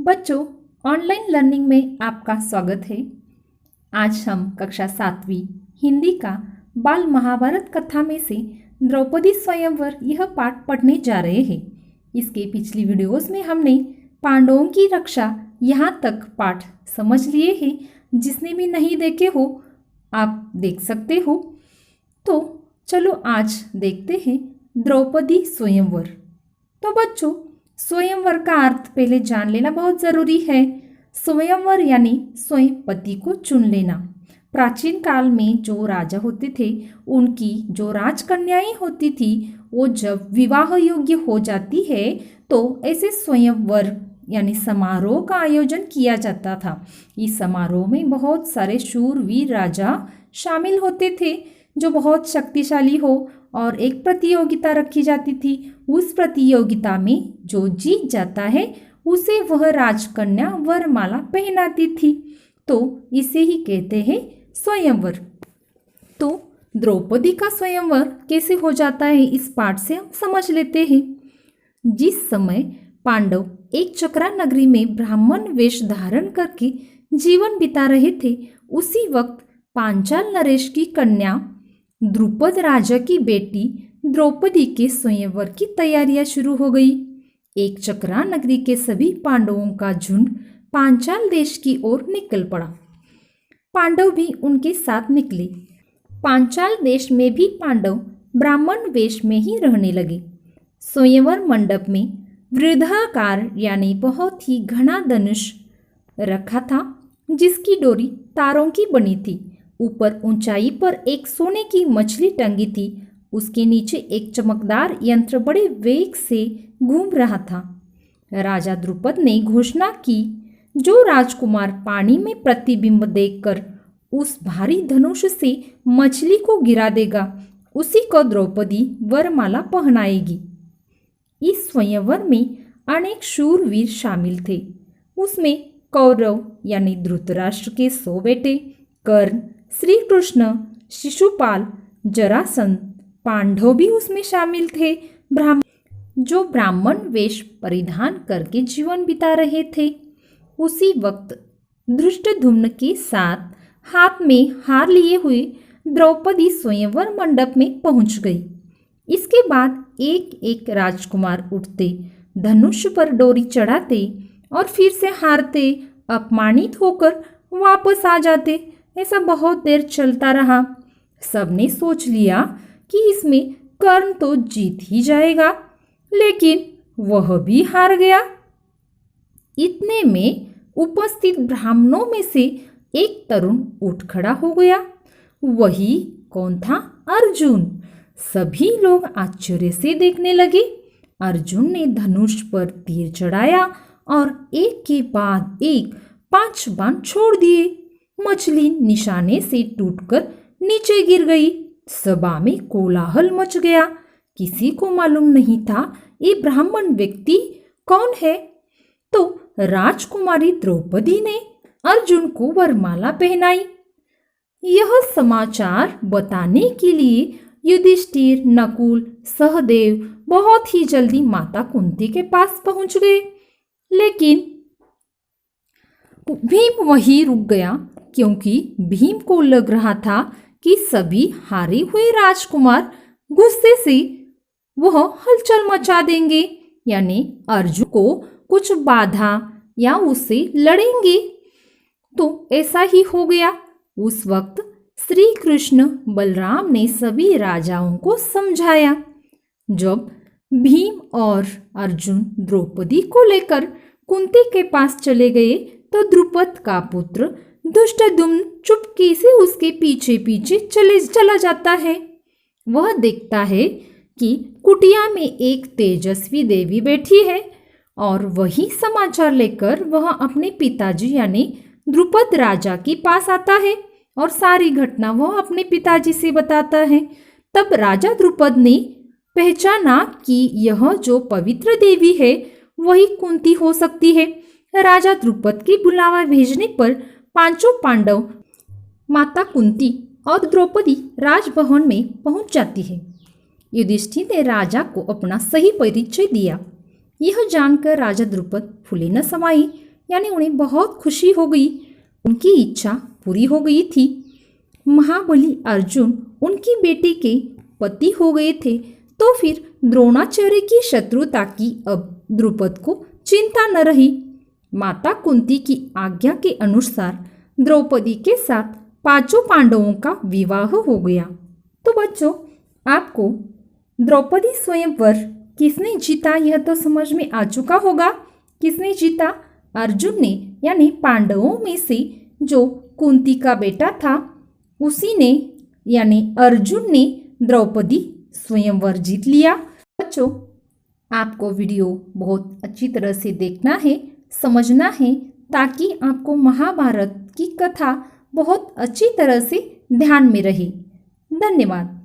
बच्चों, online learning में आपका स्वागत है। आज हम कक्षा 7वीं हिंदी का बाल महाभारत कथा में से द्रौपदी स्वयंवर यह पाठ पढ़ने जा रहे हैं। इसके पिछली वीडियोस में हमने पांडवों की रक्षा यहाँ तक पाठ समझ लिए हैं। जिसने भी नहीं देखे हो आप देख सकते हो। तो चलो आज देखते हैं द्रौपदी स्वयंवर। तो बच्चों, स्वयंवर का अर्थ पहले जान लेना बहुत ज़रूरी है। स्वयंवर यानी स्वयं पति को चुन लेना। प्राचीन काल में जो राजा होते थे उनकी जो राजकन्याएं होती थी वो जब विवाह योग्य हो जाती है तो ऐसे स्वयंवर यानी समारोह का आयोजन किया जाता था। इस समारोह में बहुत सारे शूरवीर राजा शामिल होते थे जो बहुत शक्तिशाली हो और एक प्रतियोगिता रखी जाती थी। उस प्रतियोगिता में जो जीत जाता है उसे वह राजकन्या वरमाला पहनाती थी। तो इसे ही कहते हैं स्वयंवर। तो द्रौपदी का स्वयंवर कैसे हो जाता है इस पाठ से हम समझ लेते हैं। जिस समय पांडव एक चक्रा नगरी में ब्राह्मण वेश धारण करके जीवन बिता रहे थे, उसी वक्त पांचाल नरेश की कन्या द्रुपद राजा की बेटी द्रौपदी के स्वयंवर की तैयारियां शुरू हो गई। एक चक्रा नगरी के सभी पांडवों का झुंड पांचाल देश की ओर निकल पड़ा। पांडव भी उनके साथ निकले। पांचाल देश में भी पांडव ब्राह्मण वेश में ही रहने लगे। स्वयंवर मंडप में वृद्धाकार यानी बहुत ही घना धनुष रखा था जिसकी डोरी तारों की बनी थी। ऊपर ऊंचाई पर एक सोने की मछली टंगी थी। उसके नीचे एक चमकदार यंत्र बड़े वेग से घूम रहा था। राजा द्रुपद ने घोषणा की, जो राजकुमार पानी में प्रतिबिंब देखकर उस भारी धनुष से मछली को गिरा देगा उसी को द्रौपदी वरमाला पहनाएगी। इस स्वयंवर में अनेक शूरवीर शामिल थे। उसमें कौरव यानी धृतराष्ट्र के 100 बेटे, कर्ण, श्री कृष्ण, शिशुपाल, जरासंध, पांडव भी उसमें शामिल थे। जो ब्राह्मण वेश परिधान करके जीवन बिता रहे थे। उसी वक्त धृष्टद्युम्न के साथ हाथ में हार लिए हुए द्रौपदी स्वयंवर मंडप में पहुंच गई। इसके बाद एक एक राजकुमार उठते, धनुष पर डोरी चढ़ाते और फिर से हारते, अपमानित होकर वापस आ जाते। ऐसा बहुत देर चलता रहा। सबने सोच लिया कि इसमें कर्ण तो जीत ही जाएगा, लेकिन वह भी हार गया। इतने में उपस्थित ब्राह्मणों में से एक तरुण उठ खड़ा हो गया। वही कौन था? अर्जुन। सभी लोग आश्चर्य से देखने लगे। अर्जुन ने धनुष पर तीर चढ़ाया और एक के बाद एक 5 बाण छोड़ दिए। मछली निशाने से टूटकर नीचे गिर गई। सभा में कोलाहल मच गया। किसी को मालूम नहीं था ये ब्राह्मण व्यक्ति कौन है। तो राजकुमारी द्रौपदी ने अर्जुन को वरमाला पहनाई। यह समाचार बताने के लिए युधिष्ठिर, नकुल, सहदेव बहुत ही जल्दी माता कुंती के पास पहुंच गए। लेकिन भीम वहीं रुक गया, क्योंकि भीम को लग रहा था कि सभी हारे हुए राजकुमार गुस्से से वह हलचल मचा देंगे, यानी अर्जुन को कुछ बाधा या उससे लड़ेंगे। तो ऐसा ही हो गया। उस वक्त श्री कृष्ण बलराम ने सभी राजाओं को समझाया। जब भीम और अर्जुन द्रौपदी को लेकर कुंती के पास चले गए तो द्रुपद का पुत्र धृष्टद्युम्न चुपके से उसके पीछे पीछे चला जाता है। वह देखता है कि कुटिया में एक तेजस्वी देवी बैठी है और वही समाचार लेकर वह अपने पिताजी यानी द्रुपद राजा के पास आता है और सारी घटना वह अपने पिताजी से बताता है। तब राजा द्रुपद ने पहचाना कि यह जो पवित्र देवी है वही कुंती हो सकती है। राजा द्रुपद के बुलावा भेजने पर पांचों पांडव, माता कुंती और द्रौपदी राजभवन में पहुंच जाती है। युधिष्ठिर ने राजा को अपना सही परिचय दिया। यह जानकर राजा द्रुपद फूले न समाये। यानी उन्हें बहुत खुशी हो गई। उनकी इच्छा पूरी हो गई थी। महाबली अर्जुन उनकी बेटी के पति हो गए थे, तो फिर द्रोणाचार्य की शत्रुता की अब द्रुपद को चिंता न रही। माता कुंती की आज्ञा के अनुसार द्रौपदी के साथ पांचों पांडवों का विवाह हो गया। तो बच्चों, आपको द्रौपदी स्वयंवर किसने जीता यह तो समझ में आ चुका होगा। किसने जीता? अर्जुन ने, यानी पांडवों में से जो कुंती का बेटा था उसी ने, यानी अर्जुन ने द्रौपदी स्वयंवर जीत लिया। बच्चों, आपको वीडियो बहुत अच्छी तरह से देखना है, समझना है, ताकि आपको महाभारत की कथा बहुत अच्छी तरह से ध्यान में रहे। धन्यवाद।